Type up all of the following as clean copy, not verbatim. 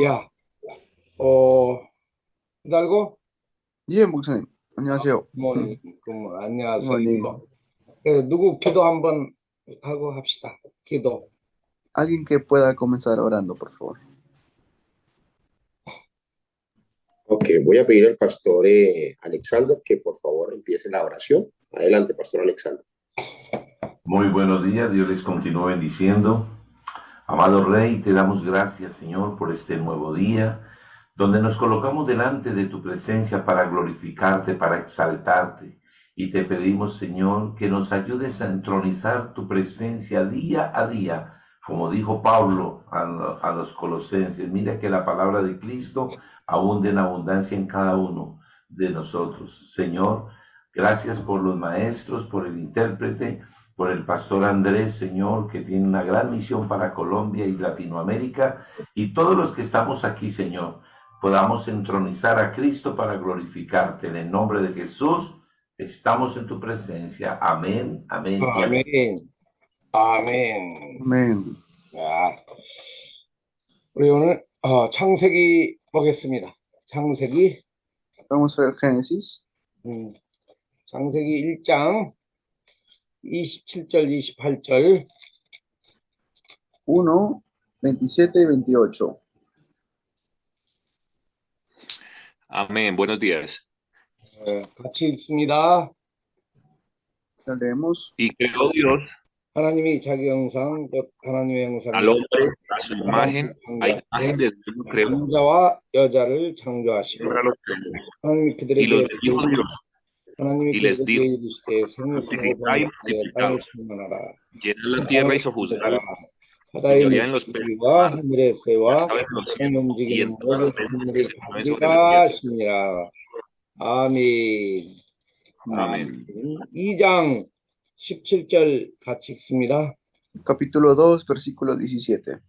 야, 기다리고? 예, 목사님. 안녕하세요. 안녕하세요. 굿모닝. 누구 기도 한번 하고 합시다. 기도. Alguien que pueda comenzar orando, por favor. Ok, voy a pedir al pastor Alexander que por favor empiece la oración. Adelante, pastor Alexander. Muy buenos días, Dios les continúe bendiciendo. Amado Rey, te damos gracias, Señor, por este nuevo día, donde nos colocamos delante de tu presencia para glorificarte, para exaltarte. Y te pedimos, Señor, que nos ayudes a entronizar tu presencia día a día, como dijo Pablo a los colosenses. Mira que la palabra de Cristo abunde en abundancia en cada uno de nosotros. Señor, gracias por los maestros, por el intérprete, por el pastor Andrés, Señor, que tiene una gran misión para Colombia y Latinoamérica, y todos los que estamos aquí, Señor, podamos entronizar a Cristo para glorificarte. En el nombre de Jesús, estamos en tu presencia. Amén, amén y amén. 아멘. Amén. 자, 우리 오늘 창세기 보겠습니다. 창세기, Vamos a ver Génesis 창세기 1장 27절, 28절. 1, 27 y 28. Amén. Buenos días. 같이 읽습니다. Lo leemos. Y creó Dios 하나님이 자기 형상, 곧 하나님의 형상, al hombre a su imagen, a imagen de Dios lo creó. 남자와 여자를 창조하시고 하나님이 Y 그들에게 los bendijo Dios 하나님이 y les dijo, 이르시되 생육하고 번성하여 땅에 충만하라. llenad la tierra y sojuzgadla, 바다의 señoread en los peces del 물고기와 mar, 하늘의 새와 las aves de los 땅에 cielos, y 움직이는 en todas 모든 las bestias que 생물을 se mueven sobre la 다스리라 tierra. 하시니라. 아멘. Amén. 2장 17절 같이 읽습니다. Capítulo 2, versículo 17.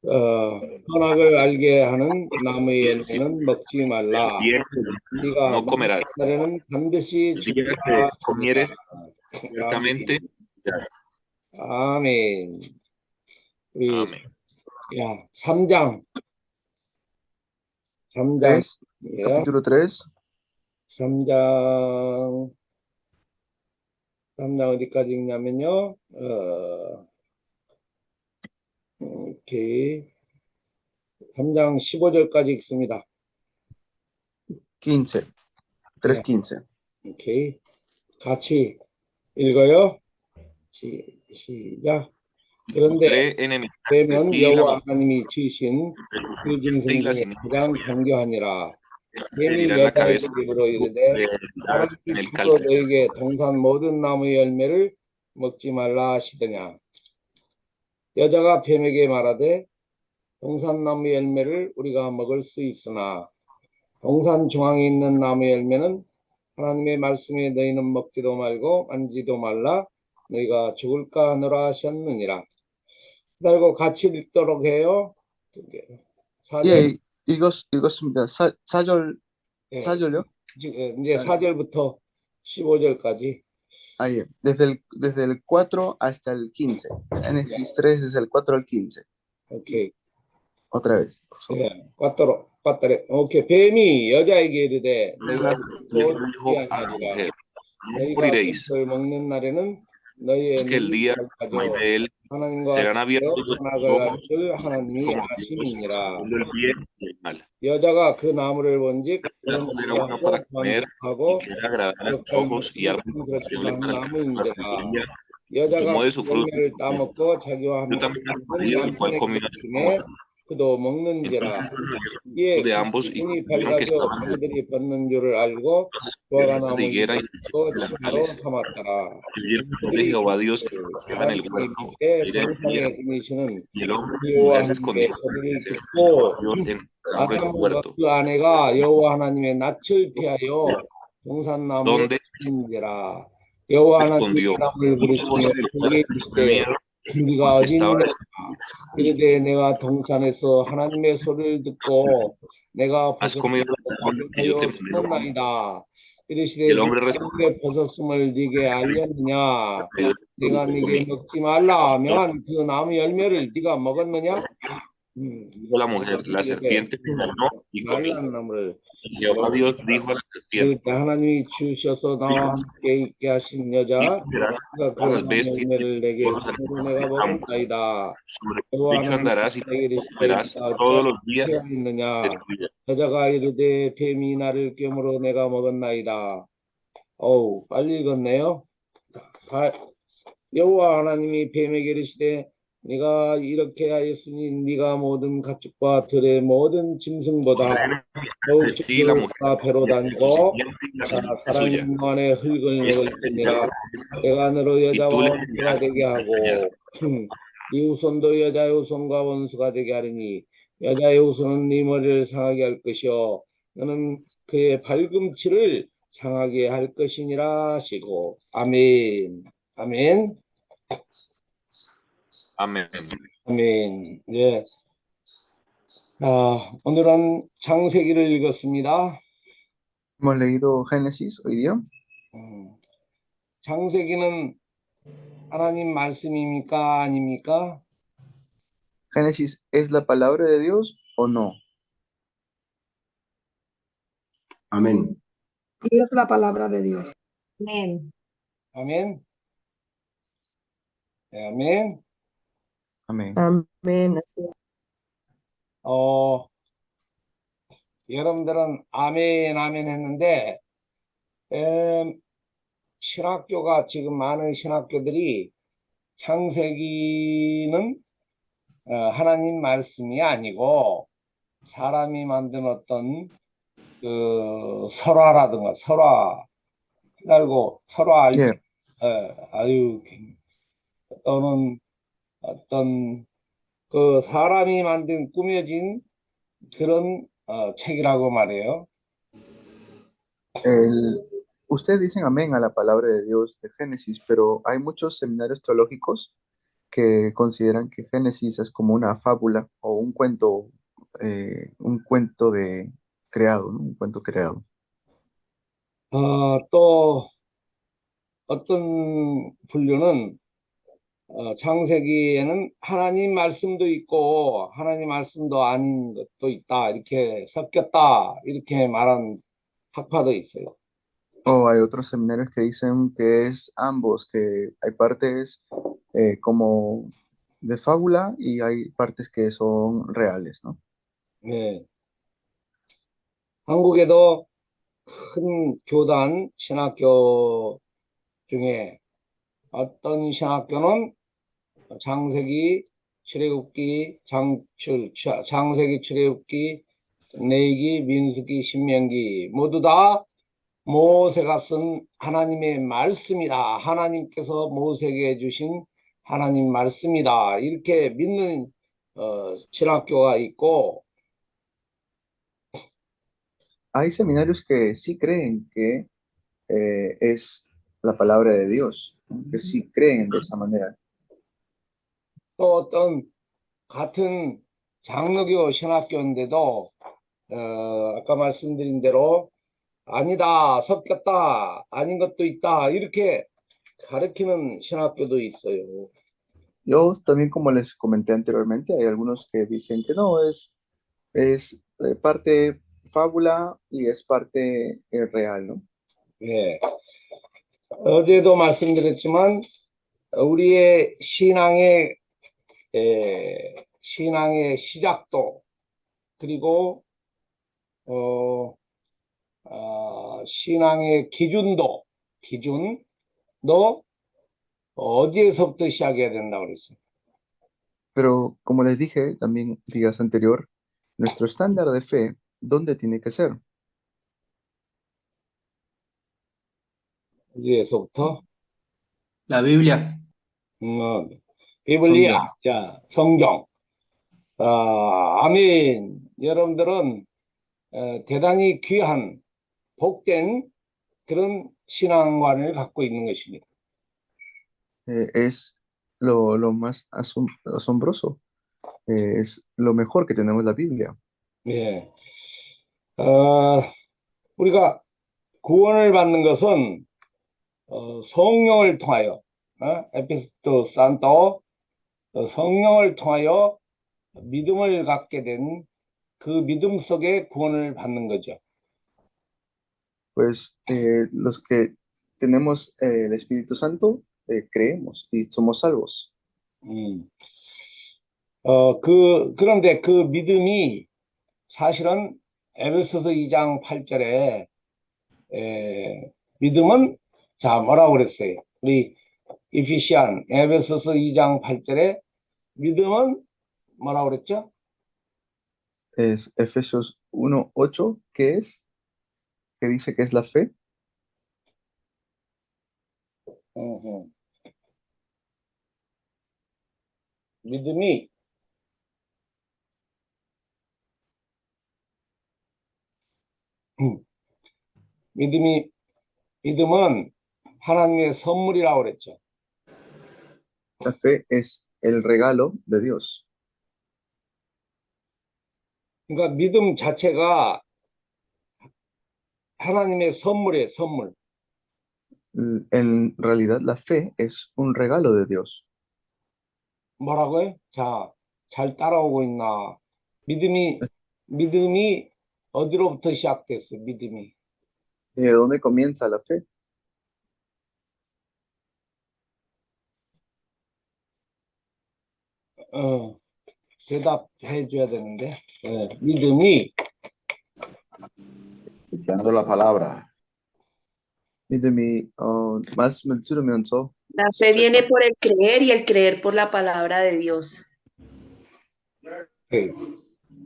선악을 알게 하는 나무의 열매는 먹지 말라. El día que 네가 no comerás, 날에는 반드시 el día que 죽으리라. comieres, ciertamente morirás. 아멘. 우리 Amén. 3장 3, 예. capítulo 3. 3장 어디까지 읽냐면요. 이렇게 3장 15절까지 읽습니다. 15. 3:15. 오케이. 같이 읽어요. 시작. 그런데 되면 여호와 하나님이 지으신 그 짐승 중에 가장 경계하니라. 뱀이 여자에게 입으로 이르되 하나님께서 너에게 동산 모든 나무의 열매를 먹지 말라 하시더냐. 여자가 뱀에게 말하되 동산 나무 열매를 우리가 먹을 수 있으나 동산 중앙에 있는 나무 열매는 하나님의 말씀에 너희는 먹지도 말고 만지도 말라 너희가 죽을까 하노라 하셨느니라. 그리고 같이 읽도록 해요. 예, 읽었습니다. 4절요? 이제 4절부터 15절까지. Ah, yeah. Desde el 4 hasta el 15. Génesis 3, desde el 4 al 15. 오케이. Otra vez. 예, 4. 오케이. 뱀이 여자에게 이르되 너희가 Dios dijo a la mujer, no moriréis, 을 먹는 날에는 너희의 es que el día que comáis de él serán abiertos vuestros ojos 하나님이 como 아시니라. sabiendo el bien y el mal. 여자가 그 나무를 본즉 La mujer era bueno para comer 하고 y que era agradable a los ojos y algo deseable para alcanzar la sabiduría. 여자가 tomó de su fruto. 열매를 따먹고 자기와 Yo 함께 también las marido, el cual comió de su 있음에 mujer. 그도 먹는지라. Entonces 예, de ambos y 눈이 vieron que 밝아져 estaban 그들이 벗는 줄을 알고 de 나무를 higuera y 또 de 식으로 las 삼았더라. el de Jehová Dios que se paseaba en el huerto, aire en tierra, y el hombre y su mujer se escondieron de Dios en sombra del huerto, 그 아내가 여호와 하나님의 낯을 피하여 동산나무에 donde 숨지라. 여호와 하나님의 escondió 나무를 부르시며 그에게 이르시되 miedo 우리가 porque 어디 estaba 있느냐. 이르되 내가 동산에서 하나님의 소리를 듣고 내가 has comido el árbol que yo te mandé. 나이다. 이르시되 el hombre 네가 respondió, 네게 벗었음을 네게 알렸느냐? "Yo 내가 네게 먹지 말라 명한 그 나무 열매를 네가 먹었느냐? dijo la mujer, la 이렇게 serpiente me engañó y comí. 말란 나무를 Y Jehová Dios dijo a la serpiente, 이렇게 하나님이 주셔서 나와 함께 있게 하신 여자 "Tú comerás 네가 그 todas las 나무 bestias y 열매를 내게 todos los 주므로 animales 내가 del campo. 먹었나이다. Sobre tu 여호와 lecho 하나님이 andarás y 내게 이르시되 comerás 네가 todos 어찌하여 los días 그렇게 de 하였느냐? tu vida. 여자가 이르되 뱀이 나를 깨물어 내가 먹었나이다. 어우 빨리 읽었네요. 여호와 하나님이 뱀에게 이르시되 네가 이렇게 하였으니 네가 모든 가축과 들의 모든 짐승보다 더욱 De ti la mujer 좋다 배로 de tu 다니고 simiente y la simiente 사람 suya. 있는 동안에 흙을 Esta 먹을지니라. es 내가 너로 y tú 여자와 le 원수가 dirás 되게 하고 네 후손도 여자의 후손과 원수가 되게 하리니 여자의 후손은 네 머리를 상하게 할 것이요 너는 그의 발꿈치를 상하게 할 것이니라 하시고 아멘. 아멘. amén. 아멘. 예. 오늘은 창세기를 읽었습니다. Hemos leído Génesis hoy día. 창세기는 하나님 말씀입니까? 아닙니까? ¿Génesis es la palabra de Dios o no? Amén. Sí, es la palabra de Dios. Amén. 아멘. 네, 아멘. Amén. Amén. Así es. 여러분들은 아멘, 아멘 했는데, 신학교가 지금 많은 신학교들이 창세기는 하나님 말씀이 아니고 사람이 만든 어떤 그 설화라든가 설화 알고 설화 알죠? Yeah. 아유 또는 어떤 그 사람이 만든 꾸며진 그런 책이라고 말해요. Ustedes dicen amén a la palabra de Dios de Génesis, pero hay muchos seminarios teológicos que consideran que Génesis es como una fábula o un cuento de creado, ¿no? Un cuento creado. 또 어떤 분류는 창세기에는 하나님 말씀도 있고 하나님 말씀도 아닌 것도 있다 이렇게 섞였다 이렇게 말한 학파도 있어요. O hay otros seminarios que dicen que es ambos, que hay partes como de fábula y hay partes que son reales, ¿no? 네. 한국에도 큰 교단 신학교 중에 어떤 신학교는 창세기, 출애굽기, 창세기, 출애굽기, 레위기, 민수기, 신명기 모두 다 모세가 쓴 하나님의 말씀이다. 하나님께서 모세에게 주신 하나님 말씀이다. 이렇게 믿는 신학교가 있고 Hay seminarios que sí creen que es la palabra de Dios, ¿no? Que sí creen de esa manera. 또 어떤 같은 장로교 신학교인데도 아까 말씀드린 대로 아니다, 섞였다, 아닌 것도 있다 이렇게 가르치는 신학교도 있어요. Yo también, como les comenté anteriormente, hay algunos que dicen que no, es parte fábula y es parte real, ¿no? 예. 어제도 말씀드렸지만 우리의 신앙의 시작도 그리고 신앙의 기준도 어디에서부터 시작해야 된다고 그랬어요. Pero como les dije también días anterior, nuestro estándar de fe, ¿dónde tiene que ser? 어디에서부터? La Biblia. 비블리아, 성경. 자, 성경. 아멘. 여러분들은 대단히 귀한 복된 그런 신앙관을 갖고 있는 것입니다. Es lo más asombroso, es lo mejor que tenemos la Biblia. 예. 우리가 구원을 받는 것은 성령을 통하여 에피스토 산토 성령을 통하여 믿음을 갖게 된 그 믿음 속에 구원을 받는 거죠. Pues los que tenemos el Espíritu Santo creemos y somos salvos. 그런데 그 믿음이 사실은 에베소서 2장 8절에 믿음은 자 뭐라고 그랬어요? 우리 이피시안 에베소서 2장 8절에 믿음은 뭐라고 그랬죠? Es Efesios 1:8, que dice que es la fe. 믿음은 하나님의 선물이라고 그랬죠. La fe es el regalo de Dios. 그러니까 믿음 자체가 하나님의 선물이에요, 선물. En realidad la fe es un regalo de Dios. 뭐라고요? 자, 잘 따라오고 있나? 믿음이 어디로부터 시작됐어요? 믿음이. ¿De dónde comienza la fe? 대답해 줘야 되는데. 믿음이 Escuchando la palabra. 믿음이 말씀을 들으면서 La fe viene por el creer y el creer por la palabra de Dios.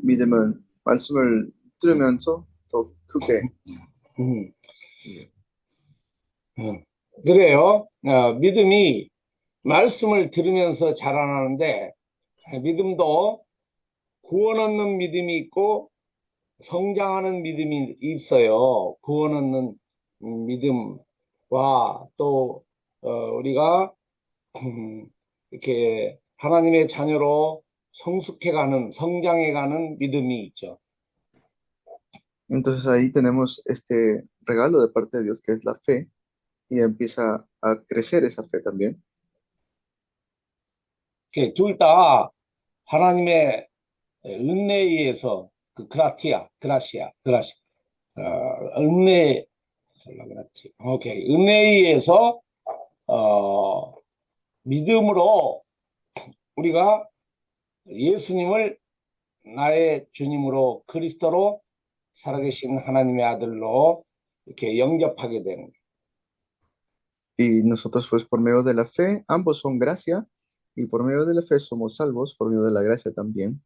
믿음은 말씀을 들으면서 더 크게. 그래요. 믿음이 말씀을 들으면서 자라나는데 믿음도 구원 얻는 믿음이 있고 성장하는 믿음이 있어요. 구원 얻는 믿음과 또 우리가 이렇게 하나님의 자녀로 성숙해가는 성장해가는 믿음이 있죠. Entonces ahí tenemos este regalo de parte de Dios que es la fe y empieza a crecer esa fe también. 둘 다 하나님의 은혜에 의해서 그라시아 은혜에 의해서 믿음으로 우리가 예수님을 나의 주님으로 그리스도로 살아계신 하나님의 아들로 이렇게 영접하게 되는 거예요. Y nosotros pues por medio de la fe ambos son gracia y por medio de la fe somos salvos por medio de la gracia también.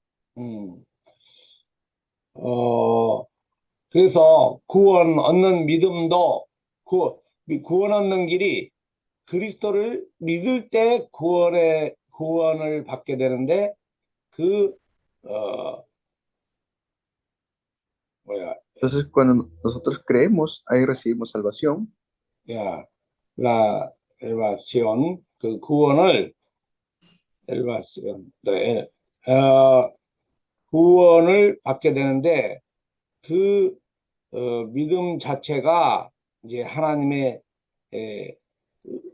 그래서 구원 얻는 믿음도 구원 얻는 길이 그리스도를 믿을 때 구원을 받게 되는데 Entonces cuando nosotros creemos ahí recibimos salvación. La elevación, 그 구원을 구원을 받게 되는데 그 믿음 자체가 이제 하나님의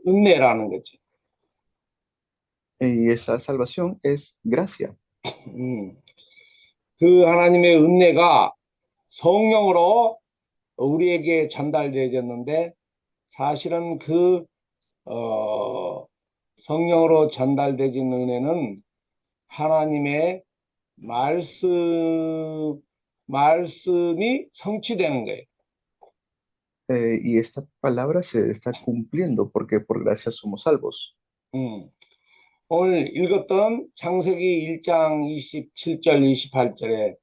은혜라는 거죠. Y esa salvación es gracia. 그 하나님의 은혜가 성령으로 우리에게 전달되어졌는데 사실은 그 성령으로 전달되어진 은혜는 하나님의 말씀이 성취되는 거예요. Y esta palabra se está cumpliendo porque por gracia somos salvos. 오늘 읽었던 창세기 1장 27절 28절에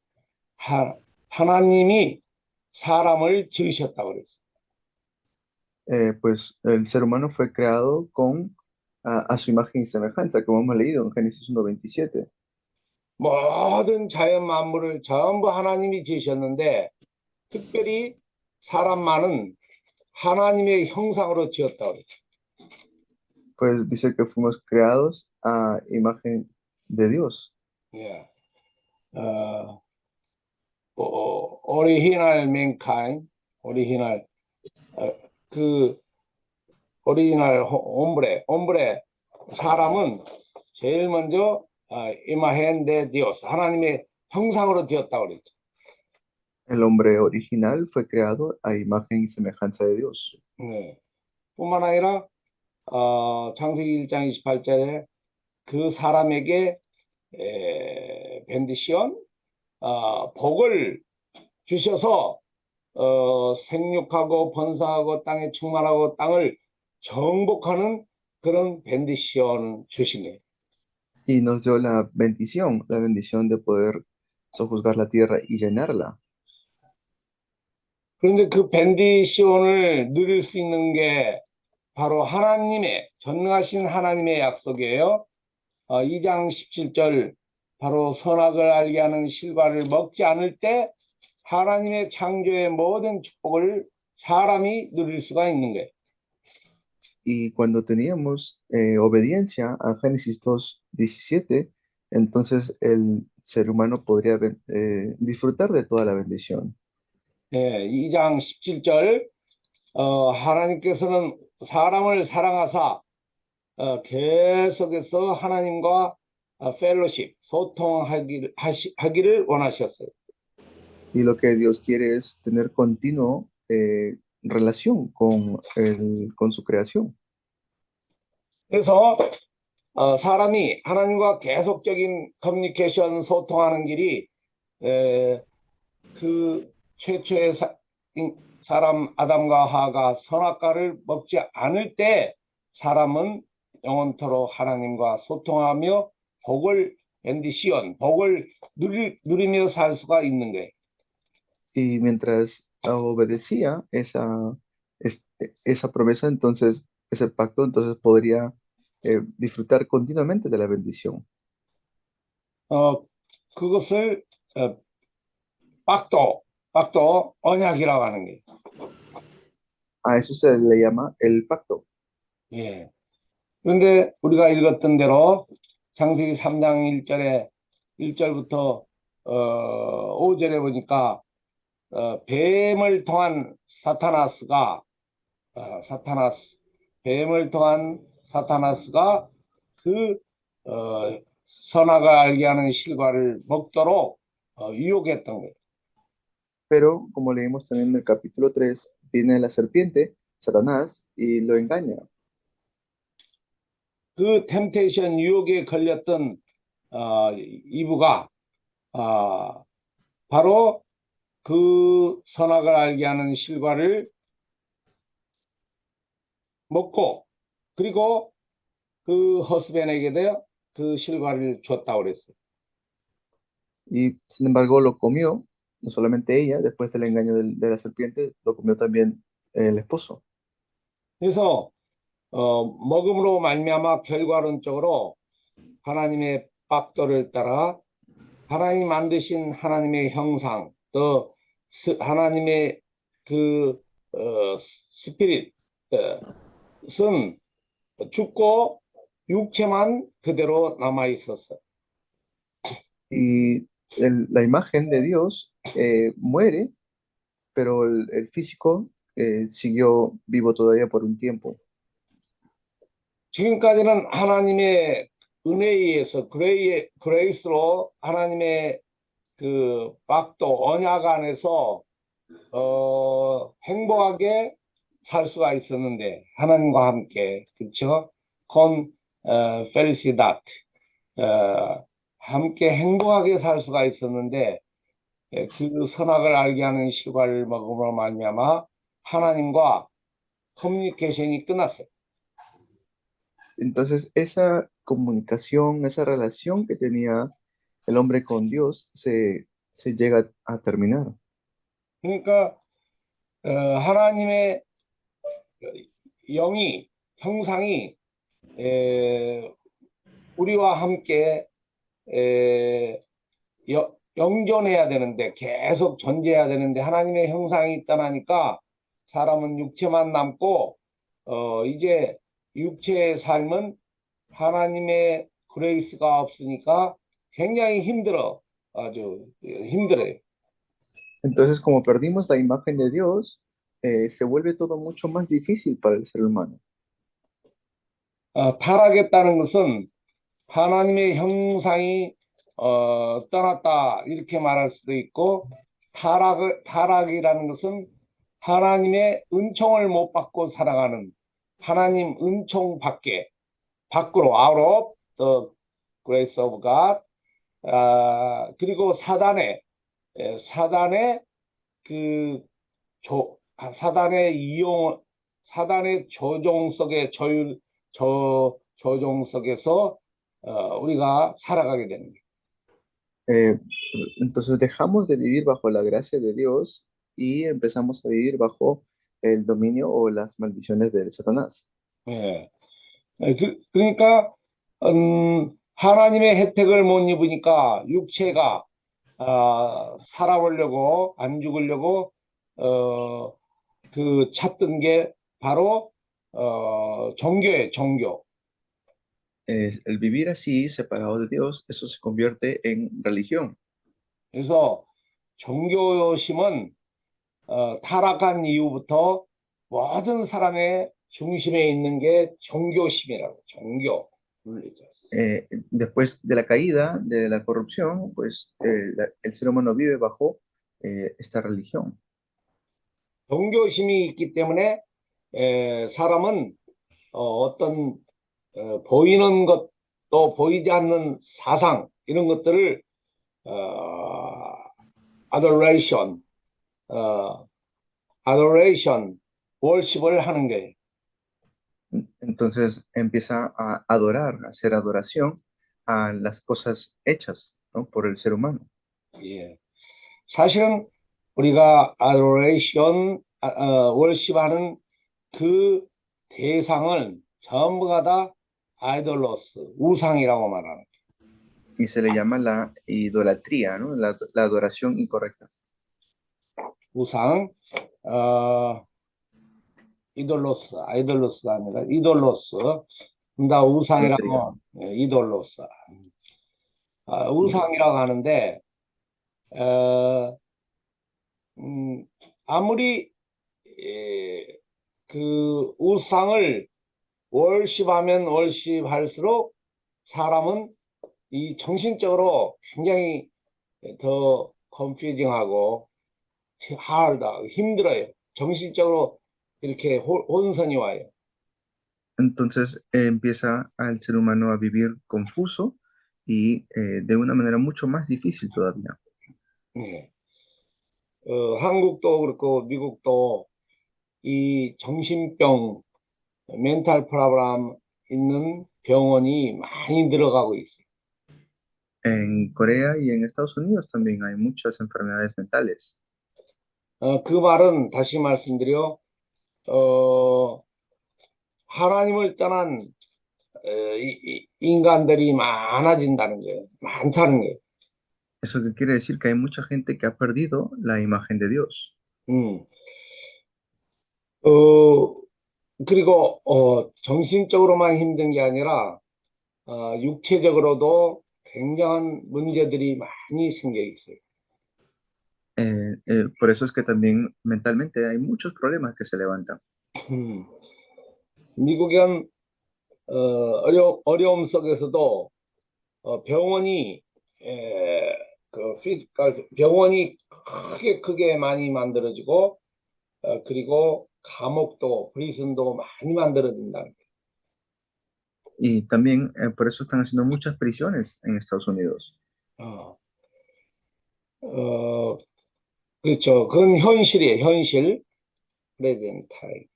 하나님이 사람을 지으셨다고 그랬어요. Pues el ser humano fue creado a su imagen y semejanza, como hemos leído en Génesis 1:27. 모든 자연 만물을 전부 하나님이 지으셨는데 특별히 사람만은 하나님의 형상으로 지었다고 그랬죠. Pues dice que fuimos creados a imagen de Dios. Original mankind, original 그 오리지널 홈브레 사람은 제일 먼저 imagen de Dios 하나님의 형상으로 되었다고 그랬죠. El hombre original fue creado a imagen y semejanza de Dios. 네. 뿐만 아니라 창세기 1장 28절에 그 사람에게 벤디시온 복을 주셔서 생육하고 번성하고 땅에 충만하고 땅을 정복하는 그런 벤디시온 주신 거예요. Y nos dio la bendición de poder sojuzgar la tierra y llenarla. 그런데 그 벤디시온을 누릴 수 있는 게 바로 하나님의 전능하신 하나님의 약속이에요. 2장 17절 바로 선악을 알게 하는 실과를 먹지 않을 때 하나님의 창조의 모든 축복을 사람이 누릴 수가 있는 거예요. Y cuando teníamos obediencia a Génesis 2:17, entonces el ser humano podría disfrutar de toda la bendición. 2장 17절 하나님께서는 사람을 사랑하사 계속해서 하나님과 펠로십, 소통하기를 원하셨어요. Y lo que Dios quiere es tener continuo relación con su creación. 그래서 사람이 하나님과 계속적인 커뮤니케이션, 소통하는 길이 그 최초의 사람 아담과 하와가 선악과를 먹지 않을 때 사람은 영원토록 하나님과 소통하며 벤디시온, 복을 누리며 살 수가 있는 거예요. Y mientras obedecía esa promesa, entonces, ese pacto, entonces podría disfrutar continuamente de la bendición. 그것을 빡도 언약이라고 하는 거예요. A eso se le llama el pacto. 예. 그런데 우리가 읽었던 대로 창세기 3장 1절부터 5절에 보니까 뱀을 통한 사타나스가 그 선악을 알게 하는 실과를 먹도록 유혹했던 거예요. Pero, como leímos también en el capítulo 3, viene la serpiente, Satanás, y lo engaña. 그 템테이션 유혹에 걸렸던 이브가 바로 그 선악을 알게 하는 실과를 먹고 그리고 그 허스벤에게 그 실과를 줬다고 그랬어요. Y sin embargo lo comió, no solamente ella, después del engaño de la serpiente, lo comió también el esposo. 그래서 먹음으로 말미암아 결과론적으로 하나님의 빡도를 따라 하나님 만드신 하나님의 형상, 또 하나님의 그 스피릿은 죽고 육체만 그대로 남아 있었어요. Y la imagen de Dios muere, pero el físico siguió vivo todavía por un tiempo. 지금까지는 하나님의 은혜에 의해서 그레이스로 하나님의 그 빡도 언약 안에서 행복하게 살 수가 있었는데 하나님과 함께 그렇죠? con felicidad 함께 행복하게 살 수가 있었는데 그 선악을 알게 하는 실과를 먹음으로 말미암아 하나님과 커뮤니케이션이 끝났어요. Entonces esa comunicación, esa relación que tenía el hombre con Dios se llega a terminar. 그러니까 하나님의 영이 형상이 우리와 함께 영존해야 되는데 계속 존재해야 되는데 하나님의 형상이 떠나니까 사람은 육체만 남고 이제 육체의 삶은 하나님의 그레이스가 없으니까 굉장히 아주 힘들어요. Entonces, como perdimos la imagen de Dios, se vuelve todo mucho más difícil para el ser humano. 타락했다는 것은 하나님의 형상이 떠났다 이렇게 말할 수도 있고, 타락이라는 것은 하나님의 은총을 못 받고 살아가는, 하나님 은총 밖으로 out of the grace of God. 그리고 사단의 사단의 조종 속에 조종 속에서 우리가 살아가게 되는 거예요. Entonces dejamos de vivir bajo la gracia de Dios y empezamos a vivir bajo el dominio o las maldiciones de Satanás. 예. 그러니까 하나님의 혜택을 못 입으니까 육체가 살아보려고, 안 죽으려고 그 찾던 게 바로 종교예요, 종교. El vivir así, separado de Dios, eso se convierte en religión. 그래서 종교심은 타락한 이후부터 모든 사람의 중심에 있는 게 종교심이라고, 종교. Después de la caída, de la corrupción, pues el ser humano vive bajo esta religión. 종교심이 있기 때문에 사람은 어떤 보이는 것도 보이지 않는 사상, 이런 것들을 adoration, worship을 하는 거예요. Entonces empieza a adorar, a hacer adoración a las cosas hechas, ¿no? por el ser humano. 예. 사실은 우리가 adoration, worship하는 그 대상을 전부가 다 idolos, 우상이라고 말하는. Y se le llama la idolatría, ¿no? La adoración incorrecta. 우상, 이돌로스가 아니라 이돌로스. 나 우상이라고, 이돌로스. 우상이라고 하는데, 아무리 그 우상을 월십하면 월십할수록 사람은 이 정신적으로 굉장히 더 컨퓨징하고 힘들어요. 정신적으로 이렇게 혼선이 와요. Entonces empieza al ser humano a vivir confuso y de una manera mucho más difícil todavía. 네. 한국도 그렇고 미국도 이 정신병, 멘탈 프로블럼 있는 병원이 많이 늘어가고 있어요. En Corea y en Estados Unidos también hay muchas enfermedades mentales. 그 말은 다시 말씀드려, 하나님을 떠난 인간들이 많아진다는 거예요. 많다는 거예요. Eso que quiere decir que hay mucha gente que ha perdido la imagen de Dios. 그리고 정신적으로만 힘든 게 아니라 육체적으로도 굉장한 문제들이 많이 생겨 있어요. Por eso es que también mentalmente hay muchos problemas que se levantan. 미국은 어려움 속에서도 병원이 병원이 크게 많이 만들어지고 그리고 감옥도 프리즌도 많이 만들어진다는 거예요. Y también por eso están haciendo muchas prisiones en Estados Unidos. 그렇죠. 그건 현실이에요. 현실. present time.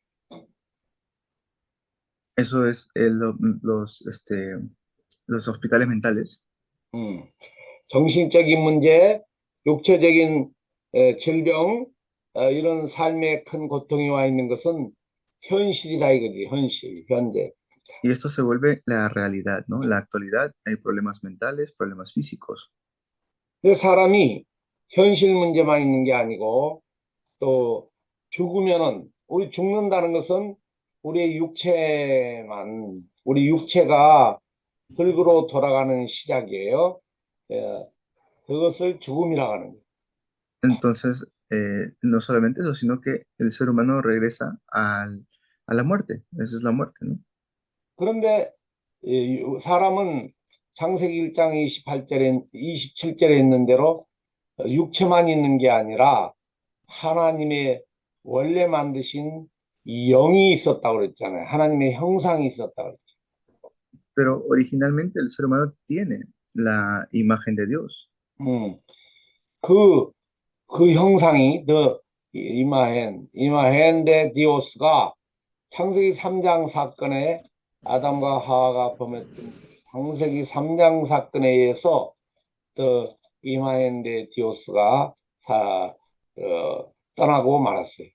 Eso es los hospitales mentales. 정신적인 문제, 육체적인 질병, 이런 삶에 큰 고통이 와 있는 것은 현실이다 이거지. 현실, 현재. Y esto se vuelve la realidad, ¿no? La actualidad hay problemas mentales, problemas físicos. 근데 사람이 현실 문제만 있는 게 아니고 또 죽으면은 우리 죽는다는 것은 우리 육체가 흙으로 돌아가는 시작이에요. 그것을 죽음이라고 하는 거예요. Entonces, no solamente eso, sino que el ser humano regresa a la muerte. Esa es la muerte, ¿no? 그런데 사람은 창세기 1장 27절에 있는 대로 육체만 있는 게 아니라 하나님의 원래 만드신 영이 있었다고 그랬잖아요. 하나님의 형상이 있었다고 그랬죠. Pero originalmente el ser humano tiene la imagen de Dios. 그 형상이 이마헨 데 디오스가 창세기 3장 사건에 아담과 하와가 범했던 창세기 3장 사건에 의해서 이마헨 데 디오스가 떠나고 말았어요.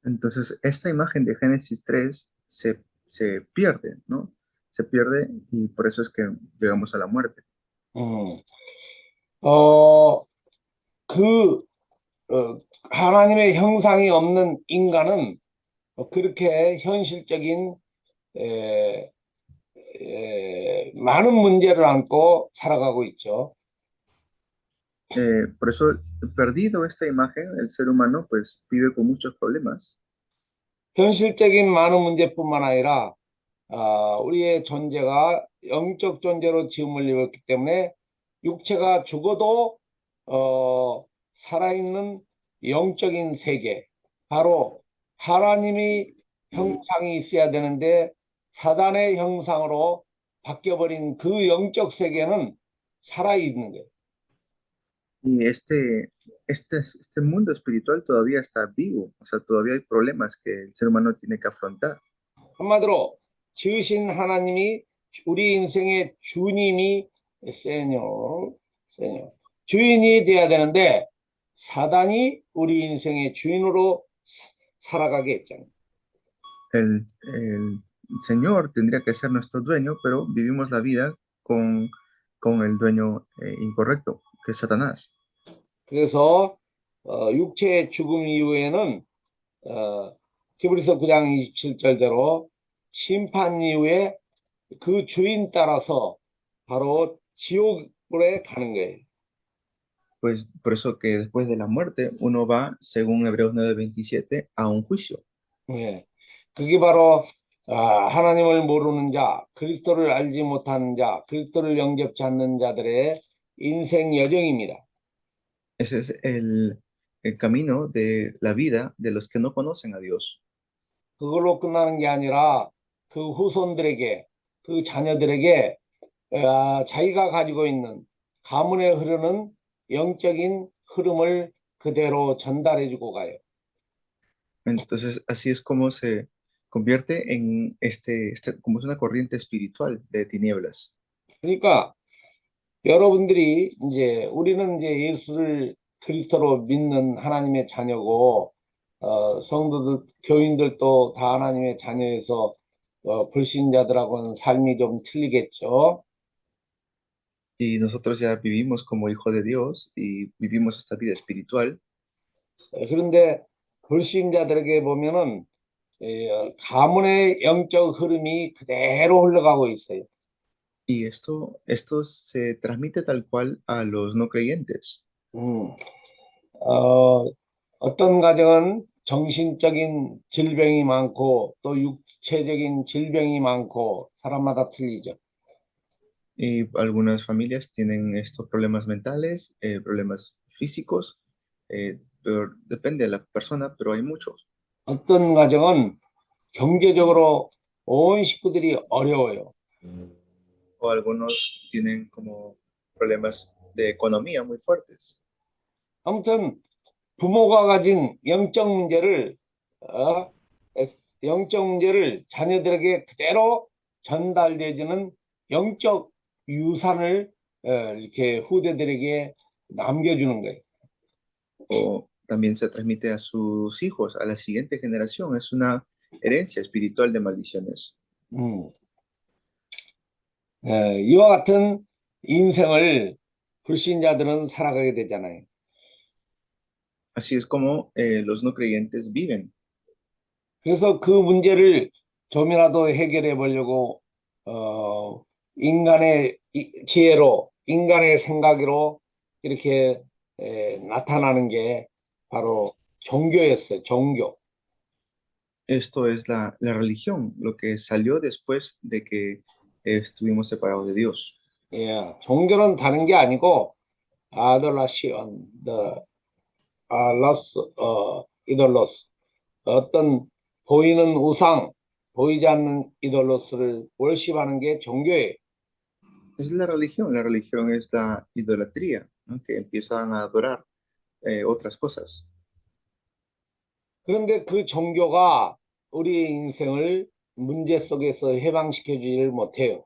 Entonces, esta imagen de Génesis 3 se pierde, ¿no? Se pierde y por eso es que llegamos a la muerte. 하나님의 형상이 없는 인간은 그렇게 현실적인 많은 문제를 안고 살아가고 있죠. Por eso, perdido esta imagen, el ser humano pues vive con muchos problemas. 현실적인 많은 문제뿐만 아니라 우리의 존재가 영적 존재로 지음을 입었기 때문에 육체가 죽어도 살아있는 영적인 세계, 바로 하나님의 형상이 있어야 되는데 사단의 형상으로 바뀌어버린 그 영적 세계는 살아있는 거예요. Y este mundo espiritual todavía está vivo, o sea, todavía hay problemas que el ser humano tiene que afrontar. 한마디로 지으신 하나님이 우리 인생의 주님이 주인이 돼야 되는데 사단이 우리 인생의 주인으로 살아가게 했잖아요. El Señor tendría que ser nuestro dueño, pero vivimos la vida con el dueño incorrecto, que es Satanás. 그래서 육체의 죽음 이후에는 히브리서 9장 27절대로 심판 이후에 그 주인 따라서 바로 지옥에 가는 거예요. Pues por eso que después de la muerte uno va, según Hebreos 9:27, a un juicio. 네, 그게 바로 하나님을 모르는 자, 그리스도를 알지 못하는 자, 그리스도를 영접치 않는 자들의 인생 여정입니다. Ese es el camino de la vida de los que no conocen a Dios. 그걸로 끝나는 게 아니라 그 후손들에게, 그 자녀들에게 자기가 가지고 있는 가문에 흐르는 영적인 흐름을 그대로 전달해주고 가요. Entonces, así es como se convierte en como es una corriente espiritual de tinieblas. 그러니까 여러분들이 우리는 예수를 그리스도로 믿는 하나님의 자녀고 성도들, 교인들도 다 하나님의 자녀에서 불신자들하고는 삶이 좀 틀리겠죠. Y nosotros ya vivimos como hijos de Dios y vivimos esta vida espiritual. 그런데 불신자들에게 보면은 가문의 영적 흐름이 그대로 흘러가고 있어요. Y esto se transmite tal cual a los no creyentes. 어떤 가정은 정신적인 질병이 많고 또 육체적인 질병이 많고 사람마다 틀리죠. Y algunas familias tienen estos problemas mentales, problemas físicos, pero depende de la persona, pero hay muchos. 어떤 가정은 경제적으로 온 식구들이 어려워요. O algunos tienen como problemas de economía muy fuertes. 아무튼 부모가 가진 영적 문제를 자녀들에게 그대로 전달되어지는 영적 유산을 이렇게 후대들에게 남겨주는 거예요. O también se transmite a sus hijos, a la siguiente generación. Es una herencia espiritual de maldiciones. 이와 같은 인생을 불신자들은 살아가게 되잖아요. Así es como los no creyentes viven. 그래서 그 문제를 좀이라도 해결해 보려고 인간의 지혜로, 인간의 생각으로 이렇게 나타나는 게 바로 종교였어요. 종교. Esto es la religión, lo que salió después de que estuvimos separados de Dios. 예, 종교는 다른 게 아니고 아돌라시온, the loss, 이돌로스, 어떤 보이는 우상, 보이지 않는 이돌로스를 월십하는 게 종교예요. Es la religión es la idolatría, ¿no? Que empiezan a adorar otras cosas. 그런데 그 종교가 우리의 인생을 문제 속에서 해방시켜주지를 못해요.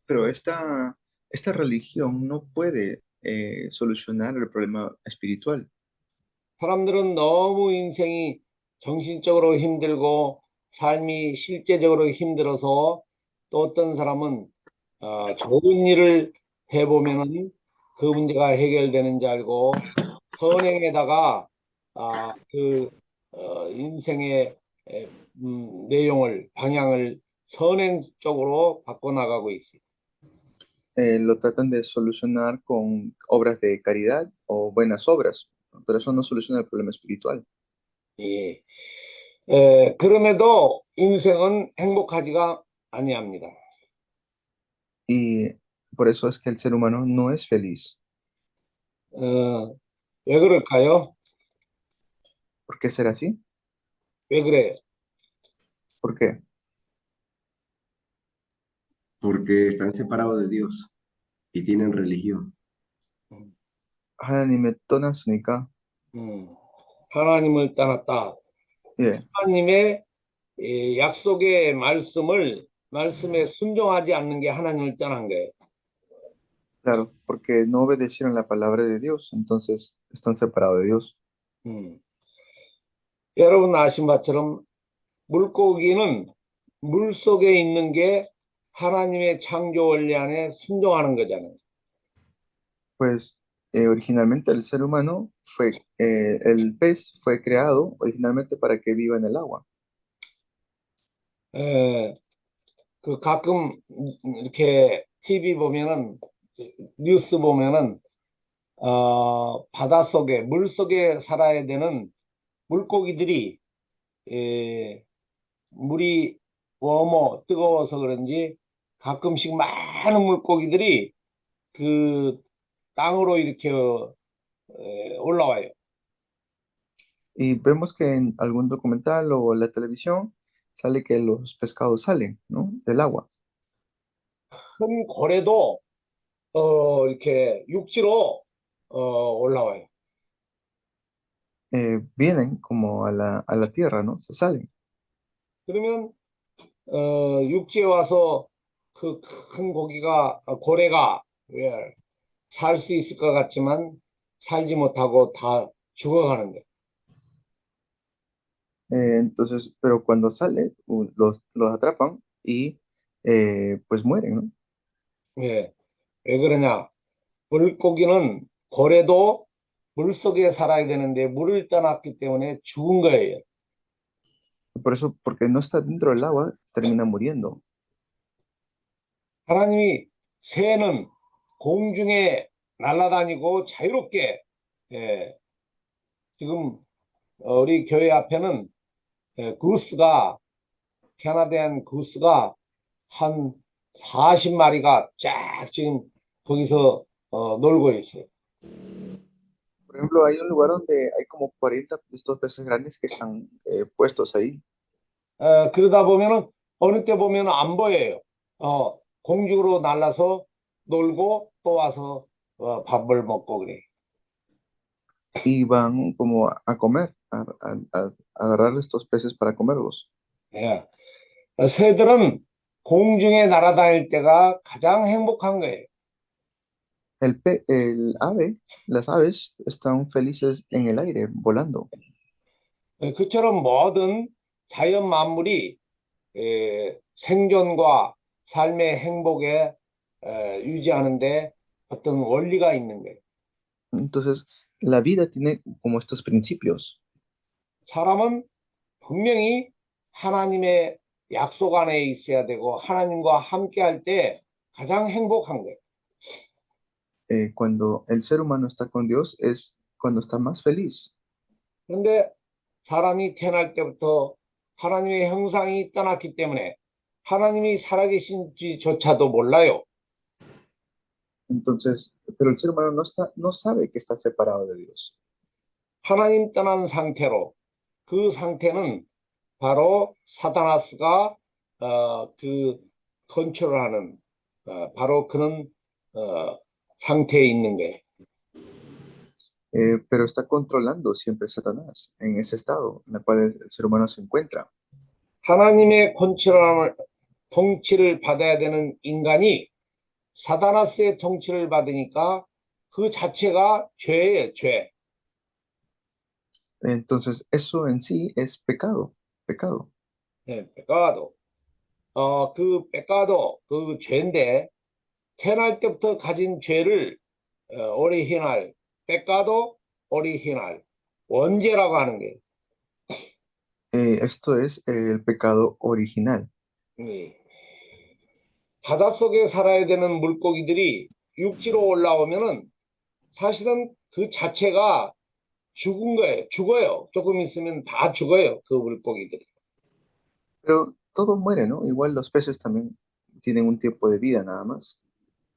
Pero esta religión no puede solucionar el problema espiritual. 사람들은 너무 인생이 정신적으로 힘들고 삶이 실제적으로 힘들어서 또 어떤 사람은 좋은 일을 해보면은 그 문제가 해결되는 줄 알고 선행에다가 인생의 내용을 방향을 선행 쪽으로 바꿔나가고 있어요. Lo tratan de solucionar con obras de caridad o buenas obras, pero eso no soluciona el problema espiritual. 예. 그럼에도 인생은 행복하지가 아니합니다. Y por eso es que el ser humano no es feliz. 왜 그럴까요? ¿Por qué será así? 왜 그래요? ¿Por qué? Porque están separados de Dios y tienen religión. 하나님의 떠났으니까, 하나님을 떠났다. 예, 하나님의 약속의 말씀에 순종하지 않는 게 하나님을 떠난 거예요. claro, porque no obedecieron la palabra de Dios, entonces están separados de Dios. 여러분 아신 바처럼 물고기는 물 속에 있는 게 하나님의 창조 원리 안에 순종하는 거잖아요. Pues originalmente el ser humano el pez fue creado originalmente para que viva en el agua. 그 가끔 이렇게 TV 보면은 뉴스 보면은 바다 속에 물 속에 살아야 되는 물고기들이 물이 뜨거워서 그런지 가끔씩 많은 물고기들이 그 땅으로 이렇게 올라와요. Y vemos que en algún documental o en la televisión sale que los pescados salen, ¿no? Del agua. 큰 고래도 이렇게 육지로 올라와요. Vienen como a la tierra, ¿no? Se salen. 그러면 육지에 와서 그 큰 고래가 살 수 있을 것 같지만 살지 못하고 다 죽어가는 거예요. Entonces, pero cuando sale, los atrapan y pues mueren, ¿no? 예, 왜 그러냐? 물고기는 고래도 물속에 살아야 되는데 물을 떠났기 때문에 죽은 거예요. Por eso, porque no está dentro del agua, termina muriendo. 하나님이 새는 공중에 날아다니고 자유롭게 지금 우리 교회 앞에는 캐나다인 구스가 한 40마리가 쫙 지금 거기서 놀고 있어요. Por ejemplo, hay un lugar donde hay como 40 de estos peces grandes que están puestos ahí. 그러다 보면은 어느 때 보면 안 보여요. 공중으로 날아서 놀고 또 와서 밥을 먹고 그래. Y van como a comer, a agarrar estos peces para comerlos. 예. 새들은 공중에 날아다닐 때가 가장 행복한 거예요. Las aves están felices en el aire, volando. 그처럼 모든 자연 만물이 생존과 삶의 행복에 유지하는데 어떤 원리가 있는 거예요. Entonces, la vida tiene como estos principios. 사람은 분명히 하나님의 약속 안에 있어야 되고 하나님과 함께 할 때 가장 행복한 거예요. cuando el ser humano está con Dios es cuando está más feliz. 그런데 사람이 태어날 때부터 하나님의 형상이 떠났기 때문에 하나님이 살아계신지조차도 몰라요. Entonces, pero el ser humano no sabe que está separado de Dios. 하나님 떠난 상태로 그 상태는 바로 사타나스가 그 컨트롤하는 바로 그런 상태에 있는 거예요. Pero está controlando siempre Satanás en ese estado en el cual el ser humano se encuentra. 하나님의 컨트롤함을 통치를 받아야 되는 인간이 사타나스의 통치를 받으니까 그 자체가 죄예요, 죄. Entonces, eso en sí es pecado. 네, pecado. 그 pecado, 그 죄인데 태어날 때부터 가진 죄를 original, pecado original, 원죄라고 하는 거예요. Esto es el pecado original. 바닷속에 살아야 되는 물고기들이 육지로 올라오면은 사실은 그 자체가 죽은 거예요. 죽어요. 조금 있으면 다 죽어요. 그 물고기들이. Pero todo muere, ¿no? Igual los peces también tienen un tiempo de vida nada más.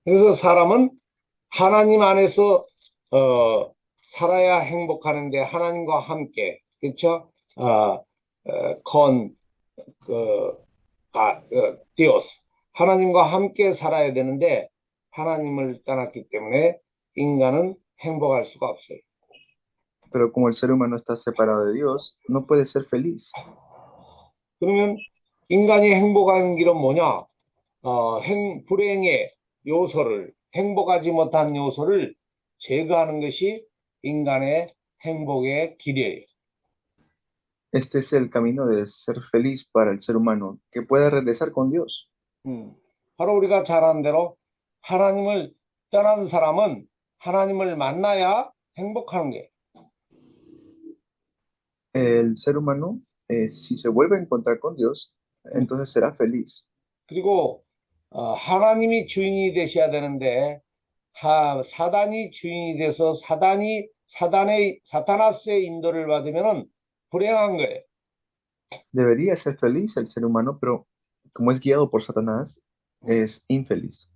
그래서 사람은 하나님 안에서 살아야 행복하는데 하나님과 함께 그렇죠? Dios 하나님과 함께 살아야 되는데 하나님을 떠났기 때문에 인간은 행복할 수가 없어요. Pero como el ser humano está separado de Dios, no puede ser feliz. 그러면 인간이 행복하는 길은 뭐냐? 불행의 요소를 행복하지 못한 요소를 제거하는 것이 인간의 행복의 길이에요. Este es el camino de ser feliz para el ser humano, que pueda regresar con Dios. 바로 우리가 잘 아는 대로 하나님을 떠난 사람은 하나님을 만나야 행복하는 거예요. El ser humano, si se vuelve a encontrar con Dios, entonces será feliz. 그리고 하나님이 주인이 되셔야 되는데 사단이 주인이 돼서 사타나스의 인도를 받으면은 불행한 거예요. Debería ser feliz el ser humano, pero como es guiado por Satanás, es infeliz.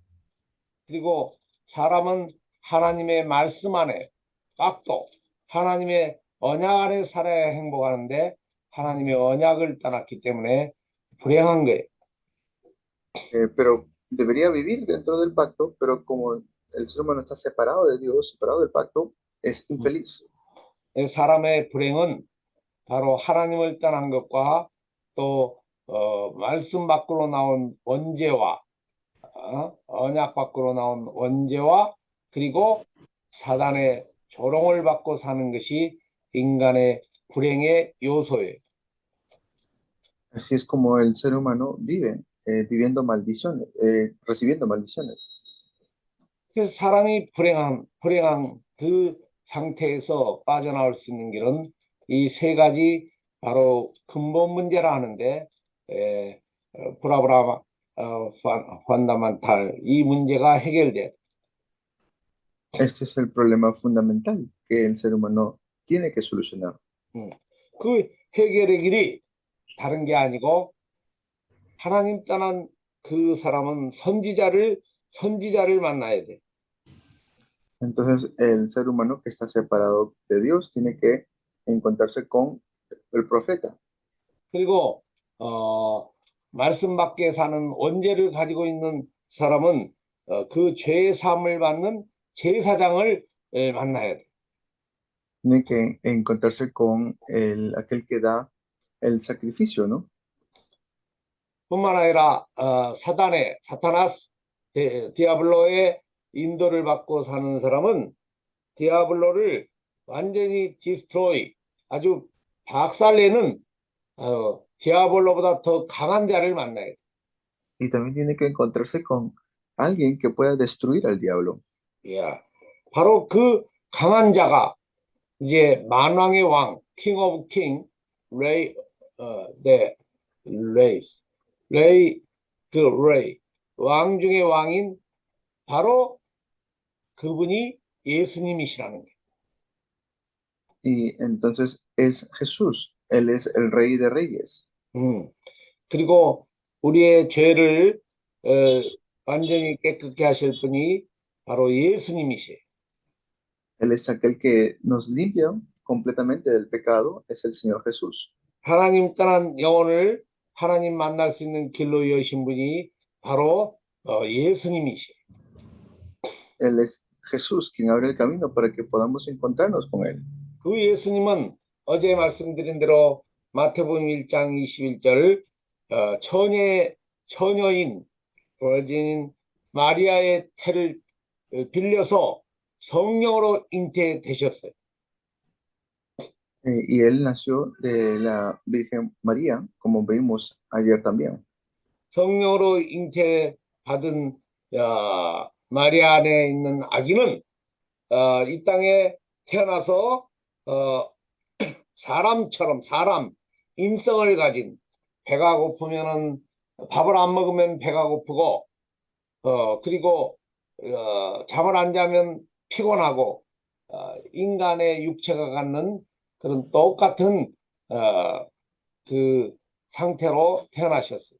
그리고 사람은 하나님의 말씀 안에 빡도 하나님의 언약 안에 살아야 행복하는데 하나님의 언약을 떠났기 때문에 불행한 거예요. Pero debería vivir dentro del pacto, pero como el ser humano está separado de Dios, separado del pacto, es infeliz. 사람의 불행은 바로 하나님을 떠난 것과 또 말씀 밖으로 나온 원죄와 언약 밖으로 나온 원죄와 그리고 사단의 조롱을 받고 사는 것이 인간의 불행의 요소예요. Así es como el ser humano vive, viviendo maldiciones, recibiendo maldiciones. 그래서 사람이 불행한 그 상태에서 빠져나올 수 있는 길은 이 세 가지 바로 근본 문제라 하는데 브라브라 fundamental 이 문제가 해결돼. Este es el problema fundamental que el ser humano tiene que solucionar. 그 해결의 길이 다른 게 아니고 하나님 떠난 그 사람은 선지자를 만나야 돼. Entonces, el ser humano que está separado de Dios tiene que encontrarse con el profeta. 그리고 말씀 밖에 사는 원죄를 가지고 있는 사람은 그 죄의 사함을 받는 제사장을 만나야 돼. Tiene que encontrarse con aquel que da el sacrificio, ¿no? 뿐만 아니라 사타나스 디아블로의 인도를 받고 사는 사람은 디아블로를 완전히 디스트로이 아주 박살내는 디아블로보다 더 강한 자를 만나야 돼. Y también tiene que encontrarse con alguien que pueda destruir al diablo. 바로 그 강한 자가 이제 만왕의 왕, King of King, 레이, 왕 중의 왕인 바로 그분이 예수님이시라는 게. Y entonces es Jesús, Él es el Rey de Reyes. 그리고 우리의 죄를 완전히 깨끗게 하실 분이 바로 예수님이시에요. Él es aquel que nos limpia completamente del pecado, es el Señor Jesús. 하나님 떠난 영혼을 하나님 만날 수 있는 길로 여신 분이 바로 예수님이시에요. Él es Jesús quien abre el camino para que podamos encontrarnos con Él. 그 예수님은 어제 말씀드린 대로 마태복음 1장 21절 처녀인 버진인 마리아의 태를 빌려서 성령으로 잉태되셨어요. Y Él nació de la Virgen María, como vimos ayer también. 성령으로 잉태받은 마리아 안에 있는 아기는 이 땅에 태어나서 사람 인성을 가진, 배가 고프면은 밥을 안 먹으면 배가 고프고 그리고 잠을 안 자면 피곤하고 인간의 육체가 갖는 그런 똑같은 그 상태로 태어나셨어요.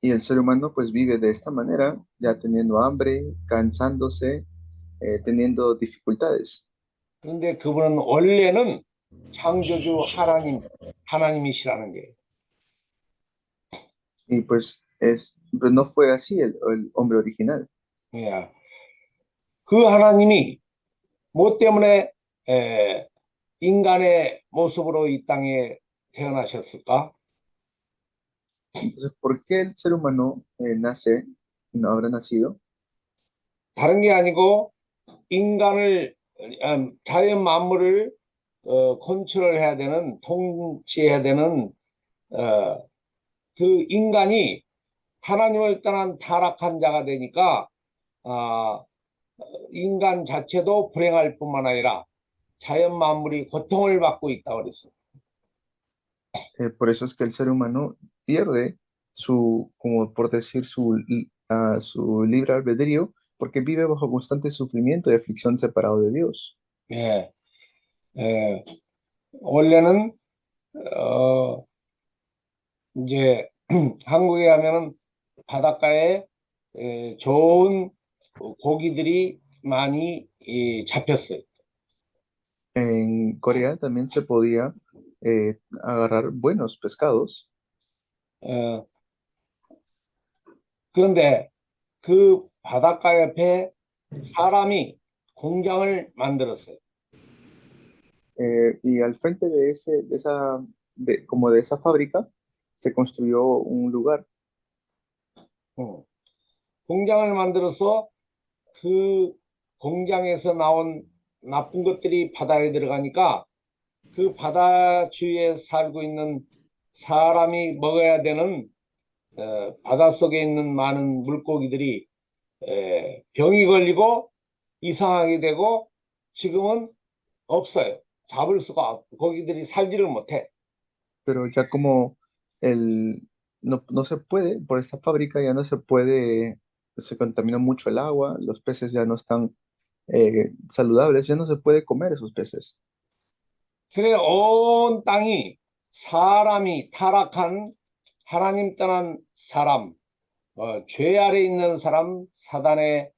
Y el ser humano pues vive de esta manera, ya teniendo hambre, cansándose, teniendo dificultades. 그런데 그분은 원래는 창조주 하나님이시라는 게. Y pues no fue así el hombre original. 예. 그 하나님이 뭐 때문에 인간의 모습으로 이 땅에 태어나셨을까? Entonces, ¿por qué el ser humano nace y no habrá nacido? 다른 게 아니고 인간을 자연 만물을 컨트롤해야 되는, 통치해야 되는 그 인간이 하나님을 떠난 타락한 자가 되니까 인간 자체도 불행할 뿐만 아니라 자연 만물이 고통을 받고 있다고 그랬어요. Por eso es que el ser humano pierde como por decir, su libre albedrío, porque vive bajo constante sufrimiento y aflicción separado de Dios. 예, 원래는 이제 한국에 가면은 바닷가에 좋은 고기들이 많이 잡혔어요. En Corea también se podía agarrar buenos pescados. 그런데 그 바닷가 옆에 사람이 공장을 만들었어요. Y al frente de esa fábrica se construyó un lugar. 공장을 만들어서 그 공장에서 나온 나쁜 것들이 바다에 들어가니까 그 바다 주위에 살고 있는 사람이 먹어야 되는 바닷속에 있는 많은 물고기들이 병이 걸리고 이상하게 되고 지금은 없어요. 잡을 수가 없고 고기들이 살지를 못해. Pero ya como no se puede, por esta fábrica ya no se puede, se contamina mucho el agua, los peces ya no están saludables, ya no se puede comer esos peces. 그래 온 땅이 사람이 타락한 하나님 떠난 사람, 죄 아래 있는 사람, 사단의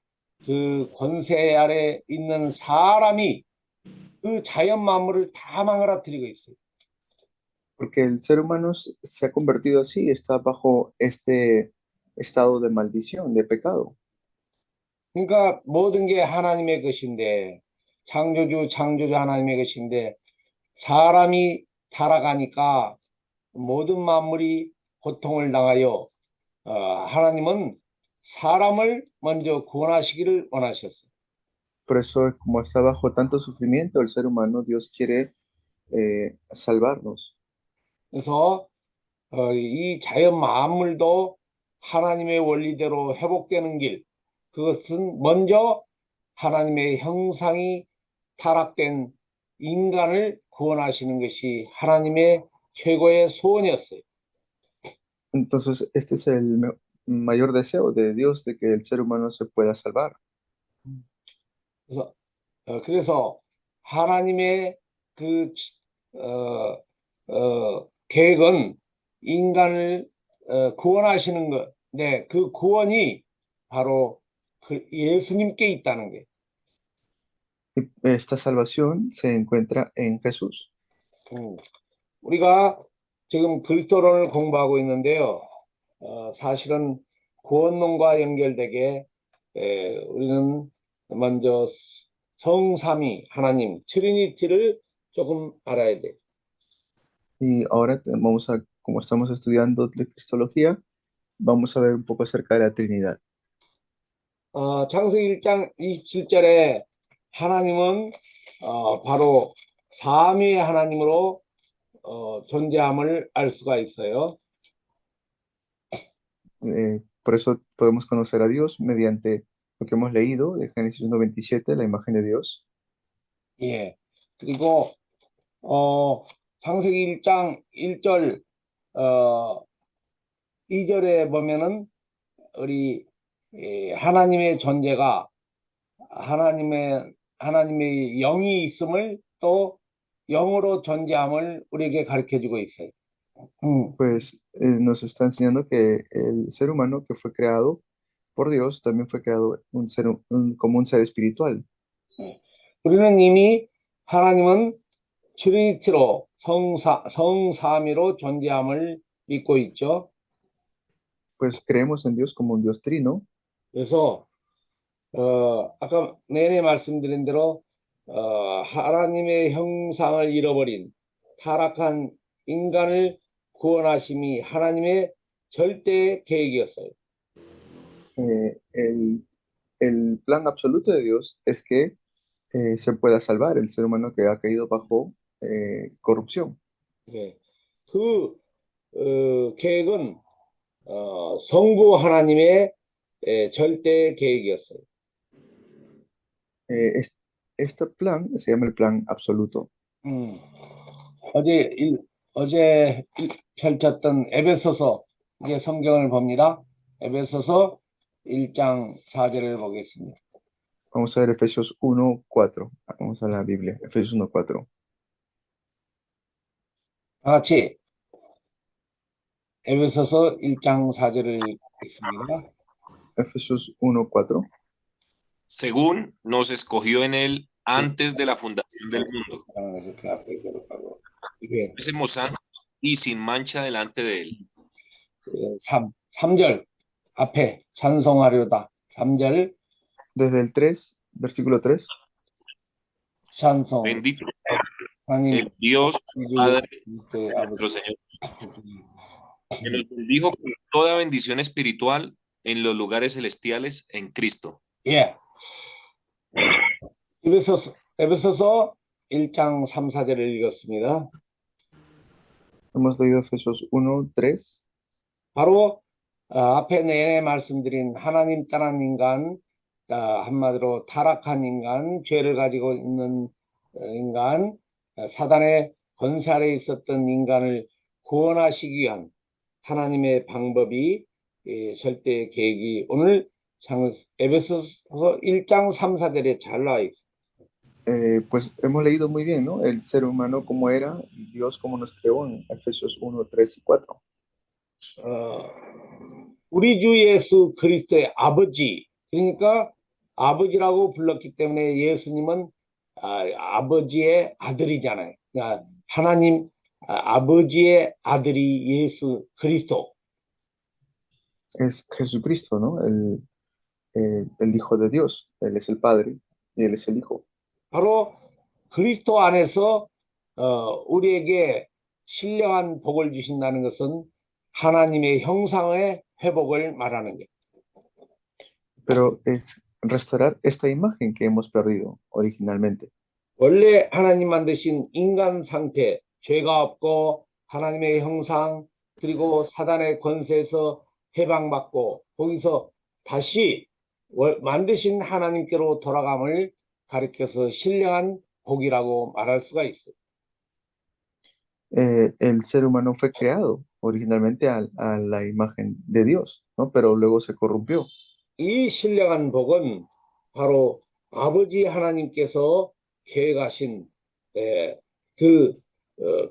그 권세 아래 있는 사람이 그 자연 만물을 다 망가뜨리고 있어요. Porque el ser humano se ha convertido así, está bajo este estado de maldición, de pecado. 그러니까 모든 게 하나님의 것인데 창조주 하나님의 것인데 사람이 타락하니까 모든 만물이 고통을 당하여 하나님은 사람을 먼저 구원하시기를 원하셨어요. Por eso, como está bajo tanto sufrimiento el ser humano, Dios quiere salvarnos. 그래서 이 자연 만물도 하나님의 원리대로 회복되는 길, 그것은 먼저 하나님의 형상이 타락된 인간을 구원하시는 것이 하나님의 최고의 소원이었어요. Entonces, este es el mayor deseo de Dios, de que el ser humano se pueda salvar. 그래서 하나님의 그 계획은 인간을 구원하시는 것, 네, 그 구원이 바로 그 예수님께 있다는 게. Esta salvación se encuentra en Jesús. 우리가 지금 그리스도론을 공부하고 있는데요. 사실은 구원론과 연결되게 우리는 먼저 성삼위 하나님 트리니티를 조금 알아야 돼. Y ahora vamos a, como estamos estudiando de Cristología, vamos a ver un poco acerca de la Trinidad. 창세기 1장 27절에 하나님은 바로 삼위의 하나님으로 존재함을 알 수가 있어요. Por eso podemos conocer a Dios mediante lo que hemos leído de Génesis 1:27, la imagen de Dios. 예. 그리고 창세기 1장 1절 2절에 보면은 우리 하나님의 존재가 하나님의 영이 있음을 또 영으로 존재함을 우리에게 가르쳐주고 있어요. Pues nos está enseñando que el ser humano que fue creado por Dios también fue creado como un ser espiritual. 우리는 이미 하나님은 트리니티로 성삼위로 존재함을 믿고 있죠. Pues creemos en Dios como un Dios trino. 그래서 아까 내내 말씀드린 대로 하나님의 형상을 잃어버린 타락한 인간을 구원하심이 하나님의 절대 계획이었어요. El plan absoluto de Dios es que se pueda salvar el ser humano que ha caído bajo corrupción. 네. 그 계획은 성부 하나님의 절대 계획이었어요. Este plan se llama el plan absoluto. 어제 펼쳤던 에베소서 이제 성경을 봅니다. 에베소서 1장 4절을 보겠습니다. Vamos a ver Efesios 1:4. Vamos a la Biblia, Efesios 1:4. 다 같이 에베소서 1장 4절을 읽겠습니다. Efesios 1:4. Según nos escogió en él antes de la fundación del mundo. Fuésemos santos y sin mancha delante de él. 3절 앞에 찬송하려다. 3절. Desde el 3, versículo 3. 찬송. Bendito el Dios Padre de nuestro Señor, que nos bendijo con toda bendición espiritual en los lugares celestiales en Cristo. 예. 에베소서 1장 3, 4절을 읽었습니다. Hemos leído Efesios 1:3. 바로 앞에 내내 말씀드린 하나님 떠난 인간, 한마디로 타락한 인간, 죄를 가지고 있는 인간, 사단의 권세 아래 있었던 인간을 구원하시기 위한 하나님의 방법이 절대 계획이 오늘 에베소서 1장 3, 4절에 잘 나와 있어요. Pues hemos leído muy bien, ¿no? El ser humano como era y Dios como nos creó en Efesios 1:3 y 4. 우리 주 예수 그리스도의 아버지, 그러니까 아버지라고 불렀기 때문에 예수님은 아버지의 아들이잖아요. 그러니까 하나님 아버지의 아들이 예수 그리스도. Es Jesucristo, ¿no? El Hijo de Dios. Él es el Padre y Él es el Hijo. 바로 그리스도 안에서 우리에게 신령한 복을 주신다는 것은 하나님의 형상의 회복을 말하는 거예요. Pero es restaurar esta imagen que hemos perdido originalmente. 원래 하나님 만드신 인간 상태, 죄가 없고 하나님의 형상, 그리고 사단의 권세에서 해방받고 거기서 다시 만드신 하나님께로 돌아감을 가리켜서 신령한 복이라고 말할 수가 있어요. El ser humano fue creado originalmente a la imagen de Dios, ¿no? Pero luego se corrompió. 이 신령한 복은 바로 아버지 하나님께서 계획하신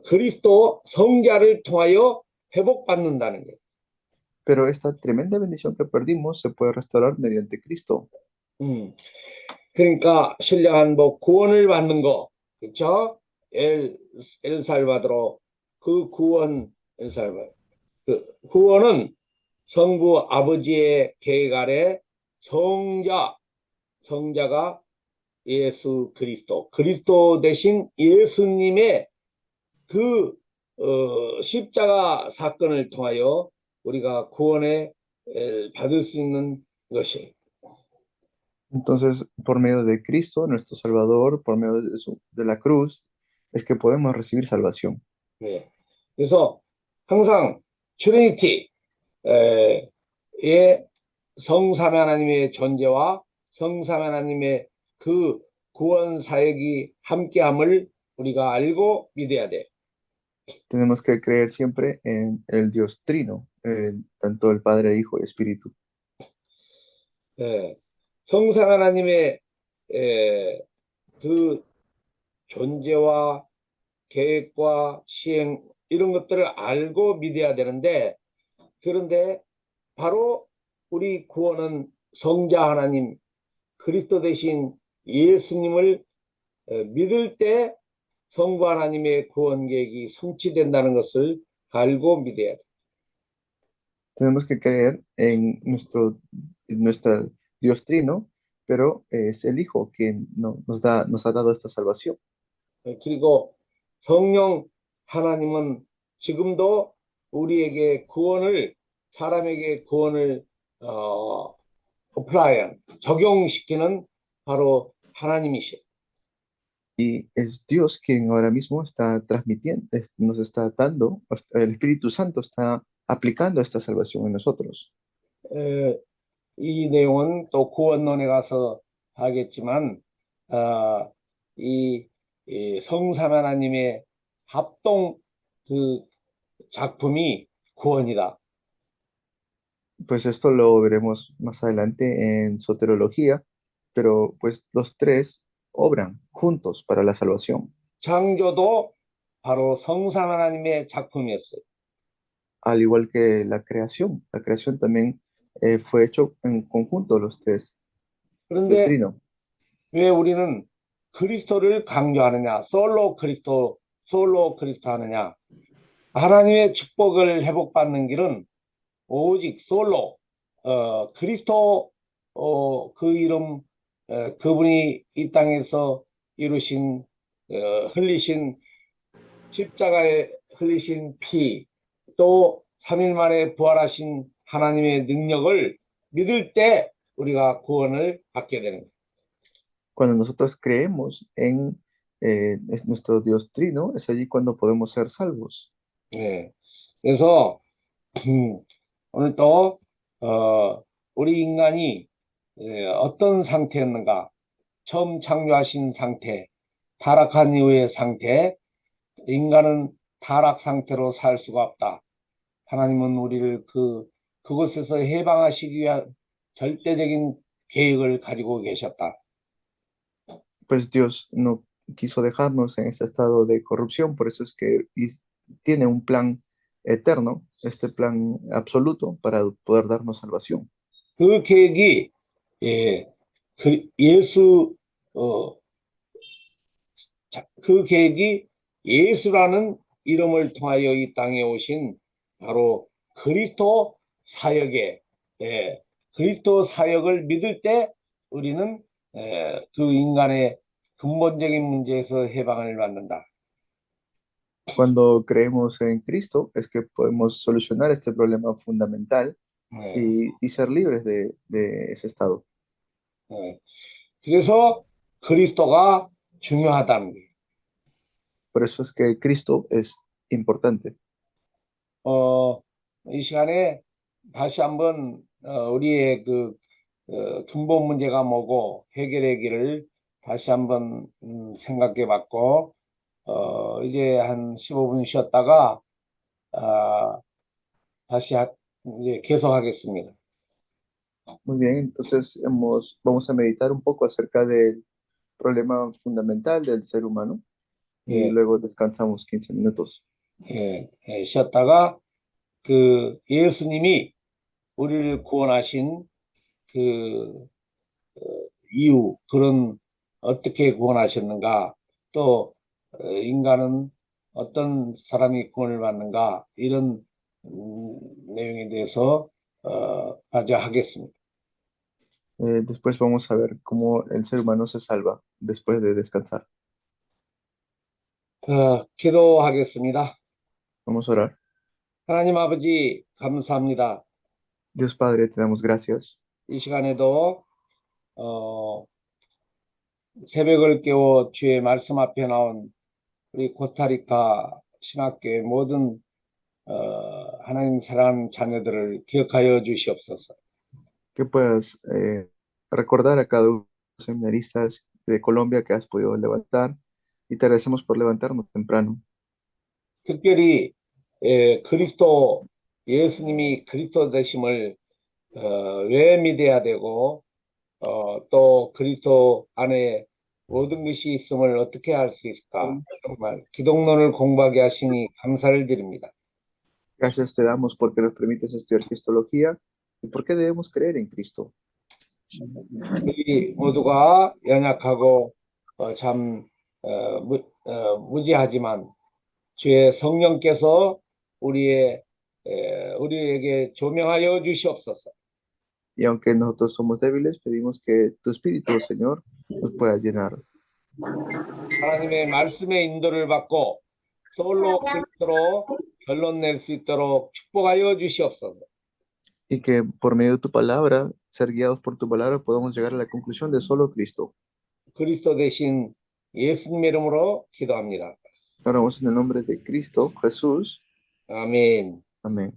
그리스도 성자를 통하여 회복받는다는 거예요. Pero esta tremenda bendición que perdimos se puede restaurar mediante Cristo. 그러니까 신령한 뭐 구원을 받는 거, 그렇죠? 엘살바도로 그 구원, 그 구원은 성부 아버지의 계획 아래 성자가 예수 그리스도 대신 예수님의 그 십자가 사건을 통하여 우리가 구원에 받을 수 있는 것이에요. Entonces, por medio de Cristo, nuestro Salvador, por medio de la cruz, es que podemos recibir salvación. 네. 그래서 항상 트리니티의 성삼위 하나님의 존재와 성삼위 하나님의 그 구원 사역이 함께함을 우리가 알고 믿어야 돼. Tenemos que creer siempre en el Dios Trino, tanto el Padre, Hijo y Espíritu. 성삼위 하나님의 그 존재와 계획과 시행 이런 것들을 알고 믿어야 되는데, 그런데 바로 우리 구원은 성자 하나님 그리스도 대신 예수님을 믿을 때 성부 하나님의 구원 계획이 성취된다는 것을 알고 믿어야 돼. Tenemos que creer en nuestro Dios Trino, pero es el Hijo quien nos ha dado esta salvación. 그리고 성령 하나님은 지금도 우리에게 사람에게 구원을 적용시키는 바로 하나님이시죠. Y es Dios quien ahora mismo está transmitiendo, nos está dando, el Espíritu Santo está aplicando esta salvación en nosotros. 이 내용은 또 구원론에 가서 하겠지만 이 성삼위 하나님의 합동 그 작품이 구원이다. Pues esto lo veremos más adelante en soterología, pero pues los tres obran juntos para la salvación. 창조도 바로 성삼위 하나님의 작품이었어요. Al igual que la creación también fue hecho en conjunto los tres. 그런데 왜 우리는 그리스도를 강조하느냐, 솔로 그리스도 하느냐? 하나님의 축복을 회복받는 길은 오직 솔로 그리스도 그 이름 그분이 이 땅에서 이루신 흘리신 십자가에 흘리신 피, 또 3일 만에 부활하신 하나님의 능력을 믿을 때 우리가 구원을 받게 되는 거예요. Cuando nosotros creemos en nuestro Dios Trino, es allí cuando podemos ser salvos. 네, 그래서 오늘 또 우리 인간이 어떤 상태였는가, 처음 창조하신 상태, 타락한 이후의 상태, 인간은 타락 상태로 살 수가 없다. 하나님은 우리를 그곳에서 해방하시기 위한 절대적인 계획을 가지고 계셨다. Pues Dios no quiso dejarnos en este estado de corrupción, por eso es que tiene un plan eterno, este plan absoluto para poder darnos salvación. 그 계획이 그 계획이 예수라는 이름을 통하여 이 땅에 오신 바로 그리스도 사역을 믿을 때 우리는 그 인간의 근본적인 문제에서 해방을 받는다. Cuando creemos en Cristo es que podemos solucionar este problema fundamental y ser libres de ese estado. 그래서 그리스도가 중요하다는 거예요. Por eso es que Cristo es importante. 이 시간에 다시 한번 우리의 그 근본 문제가 뭐고 해결의 길을 다시 한번 생각해 봤고 이제 한 15분 쉬었다가 다시 이제 계속하겠습니다. Muy bien, entonces vamos a meditar un poco acerca del problema fundamental del ser humano y 예, luego descansamos 15 minutos. 쉬었다가 그 예수님이 우리를 구원하신 그 이유, 그런 어떻게 구원하셨는가, 또 인간은 어떤 사람이 구원을 받는가, 이런 내용에 대해서 가져 하겠습니다. Después vamos a ver cómo el ser humano se salva después de descansar. 기도하겠습니다. Vamos a orar. 하나님 아버지 감사합니다. Dios Padre, te damos gracias. 이 시간에도 새벽을 깨워 주의 말씀 앞에 나온 우리 코스타리카 신학교의 모든 하나님 사랑하는 자녀들을 기억하여 주시옵소서. Que puedas recordar a cada uno de los seminaristas de Colombia que has podido levantar y te agradecemos por levantarnos temprano. 특별히 그리스도 예수님이 그리스도 되심을 왜 믿어야 되고 또 그리스도 안에 모든 것이 있음을 어떻게 알 수 있을까? 정말 기독론을 공부하게 하시니 감사를 드립니다. Gracias te damos porque nos permites estudiar Cristología y por qué debemos creer en Cristo. 우리 모두가 연약하고 참 무지하지만 주의 성령께서 우리에게 조명하여 주시옵소서. Y aunque nosotros somos débiles, pedimos que tu Espíritu, Señor, nos pueda llenar. 하나님의 말씀의 인도를 받고 솔로 그리스도로 결론 낼 수 있도록 축복하여 주시옵소서. Y que por medio de tu palabra, ser guiados por tu palabra, podamos llegar a la conclusión de solo Cristo. 그리스도 대신 예수님의 이름으로 기도합니다. Oramos en el nombre de Cristo, Jesús. 아멘. Amén.